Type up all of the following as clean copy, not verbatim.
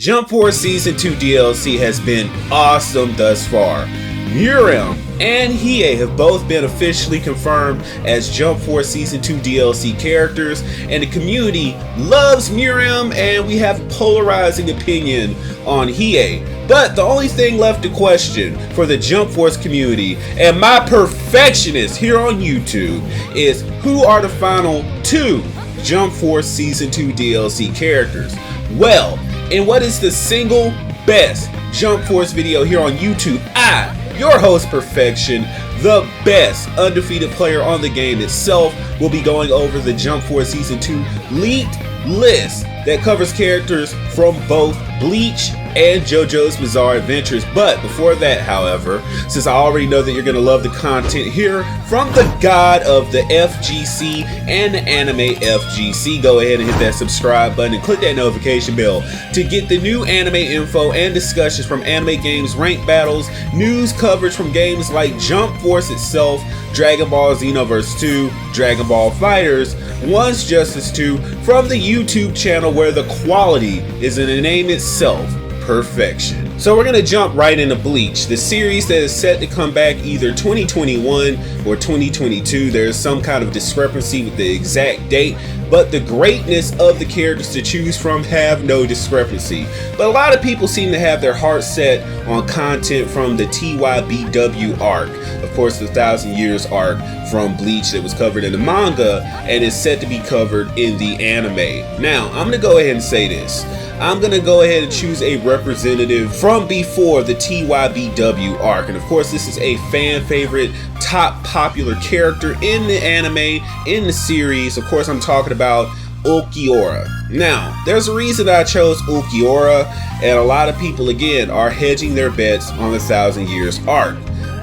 Jump Force Season 2 DLC has been awesome thus far. Meruem and Hiei have both been officially confirmed as Jump Force Season 2 DLC characters, and the community loves Meruem, and we have a polarizing opinion on Hiei. But the only thing left to question for the Jump Force community and my perfectionists here on YouTube is who are the final two Jump Force Season 2 DLC characters. Well, in what is the single best Jump Force video here on YouTube, I, your host Perfection, the best undefeated player on the game itself, will be going over the Jump Force Season 2 leaked list that covers characters from both Bleach and JoJo's Bizarre Adventures. But before that, however, since I already know that you're going to love the content here from the god of the FGC and the anime FGC, go ahead and hit that subscribe button and click that notification bell to get the new anime info and discussions from anime games, ranked battles, news coverage from games like Jump Force itself, Dragon Ball Xenoverse 2, Dragon Ball Fighters, One's Justice 2, from the YouTube channel where the quality is in the name itself, perfection. So we're gonna jump right into Bleach, the series that is set to come back either 2021 or 2022. There's some kind of discrepancy with the exact date, but the greatness of the characters to choose from have no discrepancy. But a lot of people seem to have their heart set on content from the TYBW arc. Of course, the 1,000 Years arc from Bleach that was covered in the manga and is set to be covered in the anime. Now, I'm gonna go ahead and say this. I'm gonna go ahead and choose a representative from before the TYBW arc, and of course this is a fan favorite, top popular character in the anime, in the series. Of course I'm talking about Ulquiorra. Now, there's a reason I chose Ulquiorra, and a lot of people again are hedging their bets on the 1,000 Years arc.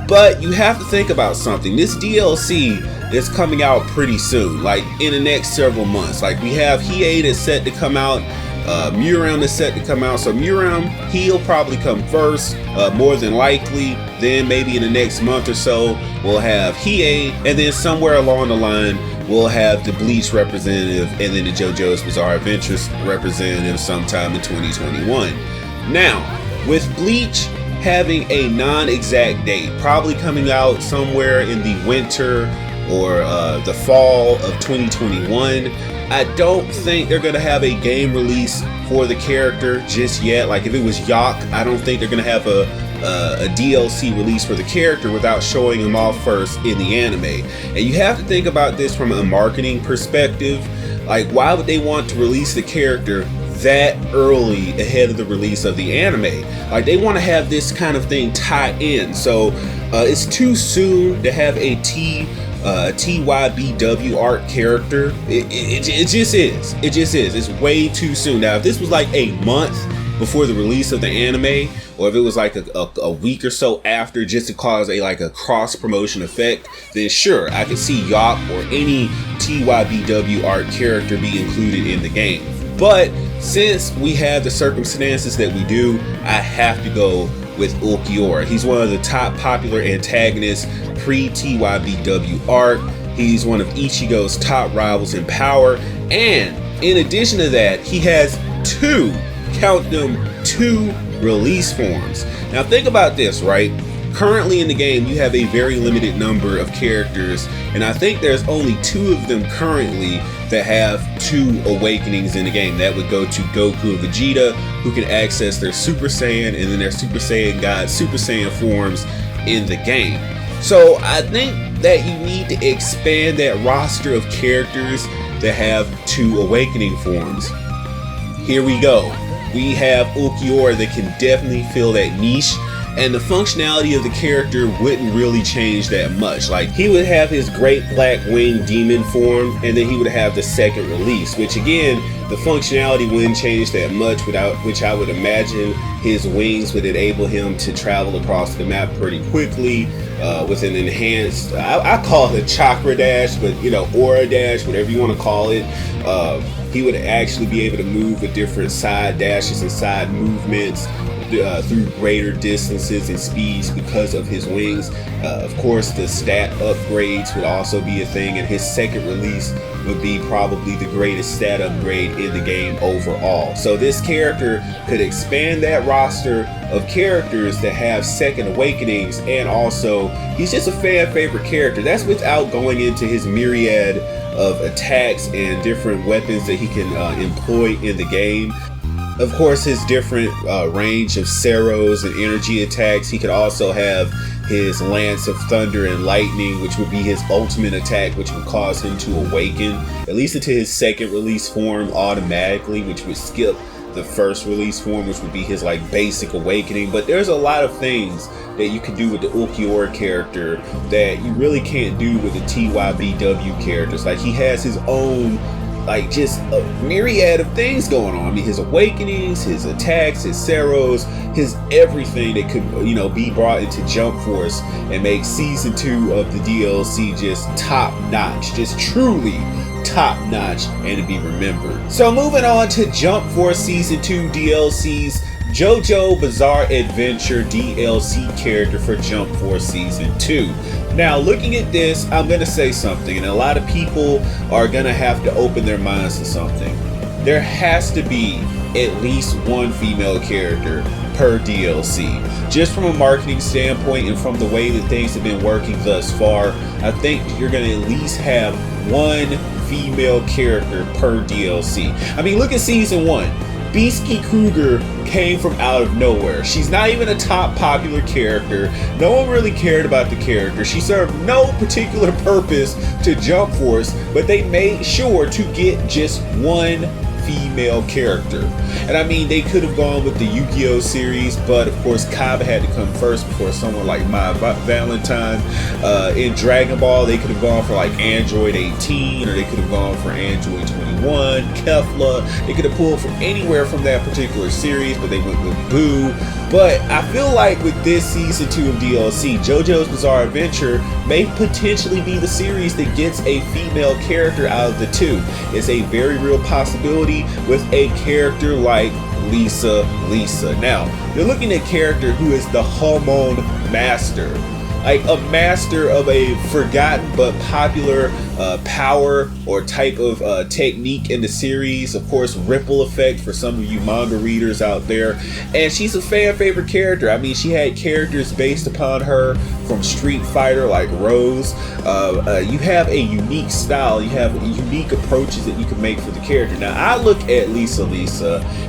But you have to think about something. This DLC is coming out pretty soon, like in the next several months. Like we have Hiei that's set to come out, Meruem is set to come out. So Meruem, he'll probably come first, more than likely. Then maybe in the next month or so, we'll have Hiei, and then somewhere along the line, we'll have the Bleach representative, and then the JoJo's Bizarre Adventures representative sometime in 2021. Now, with Bleach having a non-exact date, probably coming out somewhere in the winter or the fall of 2021, I don't think they're gonna have a game release for the character just yet. Like if it was Yak, I don't think they're gonna have a DLC release for the character without showing him off first in the anime. And you have to think about this from a marketing perspective. Like, why would they want to release the character that early ahead of the release of the anime? Like, they want to have this kind of thing tie in. So it's too soon to have a TYBW arc character. It just is. It just is. It's way too soon. Now, if this was like a month before the release of the anime, or if it was like a week or so after, just to cause a cross promotion effect, then sure, I could see Yak or any TYBW arc character be included in the game. But since we have the circumstances that we do, I have to go with Ulquiorra. He's one of the top popular antagonists pre-TYBW arc. He's one of Ichigo's top rivals in power, and in addition to that, he has two, count them, two release forms. Now think about this, right? Currently in the game, you have a very limited number of characters, and I think there's only two of them currently that have two awakenings in the game. That would go to Goku and Vegeta, who can access their Super Saiyan and then their Super Saiyan God, Super Saiyan forms in the game. So I think that you need to expand that roster of characters that have two awakening forms. Here we go. We have Ulquiorra that can definitely fill that niche, and the functionality of the character wouldn't really change that much. Like, he would have his Great Black Winged Demon form, and then he would have the second release, which again, the functionality wouldn't change that much, which I would imagine his wings would enable him to travel across the map pretty quickly with an enhanced, I call it a chakra dash, but aura dash, whatever you want to call it. He would actually be able to move with different side dashes and side movements, through greater distances and speeds because of his wings. Of course, the stat upgrades would also be a thing, and his second release would be probably the greatest stat upgrade in the game overall. So this character could expand that roster of characters that have second awakenings, and also he's just a fan favorite character. That's without going into his myriad of attacks and different weapons that he can employ in the game. Of course, his different range of Seros and energy attacks. He could also have his Lance of Thunder and Lightning, which would be his ultimate attack, which would cause him to awaken, at least into his second release form automatically, which would skip the first release form, which would be his like basic awakening. But there's a lot of things that you can do with the Ulquiorra character that you really can't do with the TYBW characters. Like, he has his own, like, just a myriad of things going on. I mean, his awakenings, his attacks, his Seros, his everything that could, you know, be brought into Jump Force and make season 2 of the DLC just top notch, just truly top notch and to be remembered. So moving on to Jump Force Season 2 DLC's JoJo Bizarre Adventure DLC character for Jump Force Season 2. Now, looking at this, I'm going to say something, and a lot of people are going to have to open their minds to something. There has to be at least one female character per DLC. Just from a marketing standpoint and from the way that things have been working thus far, I think you're going to at least have one female character per DLC. I mean, look at Season 1. Beastie Kruger came from out of nowhere. She's not even a top popular character. No one really cared about the character. She served no particular purpose to Jump Force, but they made sure to get just one female character. And I mean, they could have gone with the Yu-Gi-Oh series, but of course Kaiba had to come first before someone like My Valentine. In Dragon Ball, they could have gone for like Android 18, or they could have gone for Android 21, Kefla. They could have pulled from anywhere from that particular series, but they went with Boo. But I feel like with this Season 2 of DLC, JoJo's Bizarre Adventure may potentially be the series that gets a female character out of the two. It's a very real possibility with a character like Lisa. Now, you're looking at a character who is the hormone master. Like a master of a forgotten but popular power or type of technique in the series. Of course, ripple effect for some of you manga readers out there. And she's a fan favorite character. I mean, she had characters based upon her from Street Fighter like Rose. You have a unique style. You have unique approaches that you can make for the character. Now, I look at Lisa,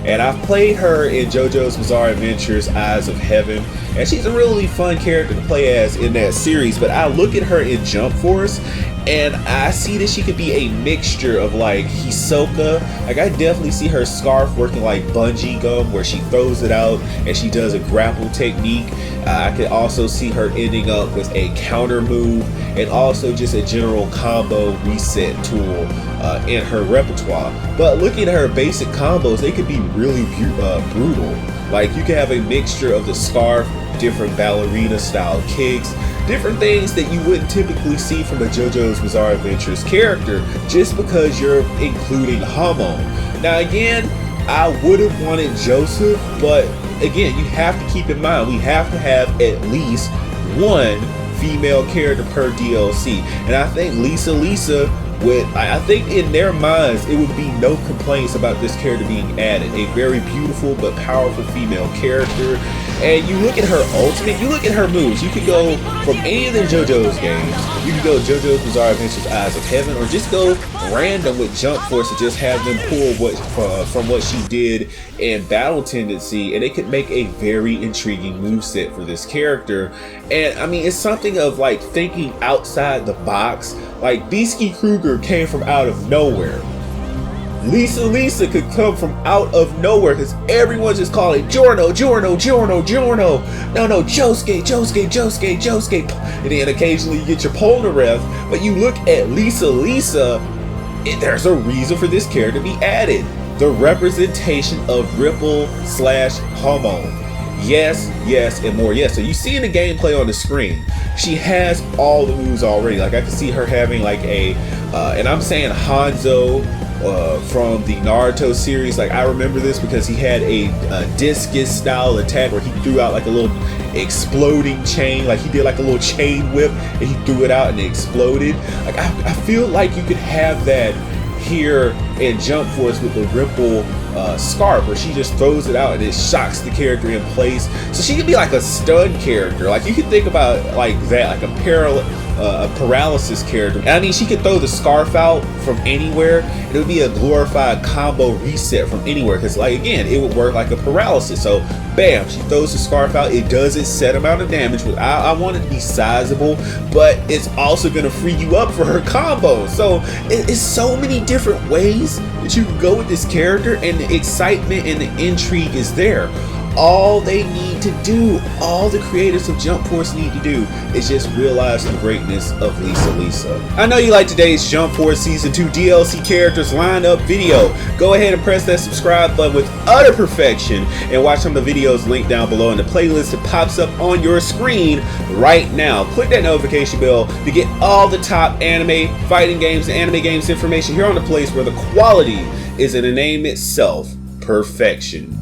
and I've played her in JoJo's Bizarre Adventures Eyes of Heaven, and she's a really fun character to play as in that series. But I look at her in Jump Force, and I see that she could be a mixture of like Hisoka. Like, I definitely see her scarf working like bungee gum, where she throws it out and she does a grapple technique. I could also see her ending up with a counter move and also just a general combo reset tool in her repertoire. But looking at her basic combos, they could be really brutal. Like, you could have a mixture of the scarf, different ballerina style kicks, different things that you wouldn't typically see from a JoJo's Bizarre Adventures character, just because you're including hormone. Now again, I would have wanted Joseph, but again, you have to keep in mind, we have to have at least one female character per DLC. And I think Lisa would, I think in their minds, it would be no complaints about this character being added. A very beautiful but powerful female character. And you look at her ultimate, you look at her moves. You could go from any of the JoJo's games. You could go JoJo's Bizarre Adventures Eyes of Heaven, or just go random with Jump Force and just have them pull from what she did in Battle Tendency, and it could make a very intriguing moveset for this character. And I mean, it's something of like thinking outside the box. Like, Beastie Kruger came from out of nowhere. Lisa could come from out of nowhere, because everyone's just calling Giorno. No, Josuke. And then occasionally you get your Polnareff, but you look at Lisa, there's a reason for this character to be added. The representation of Ripple/Hormone. Yes, and more yes. So you see in the gameplay on the screen, she has all the moves already. Like I can see her having like a, and I'm saying Hanzo from the Naurto series. Like I remember this because he had a discus style attack where he threw out like a little exploding chain, like he did like a little chain whip and he threw it out and it exploded. Like I feel like you could have that here in Jump Force with the Ripple scarf, where she just throws it out and it shocks the character in place. So she could be like a stun character. Like you could think about like that, like a paralysis character. And I mean, she could throw the scarf out from anywhere and it would be a glorified combo reset from anywhere, because like again, it would work like a paralysis. So bam, she throws the scarf out, it does its set amount of damage. I want it to be sizable, but it's also going to free you up for her combo. So it's so many different ways that you can go with this character, and the excitement and the intrigue is there. All they need to do, all the creators of Jump Force need to do, is just realize the greatness of Lisa. I know you like today's Jump Force Season 2 DLC characters lineup video. Go ahead and press that subscribe button with utter perfection and watch some of the videos linked down below in the playlist that pops up on your screen right now. Click that notification bell to get all the top anime, fighting games, and anime games information here on the place where the quality is in the name itself, perfection.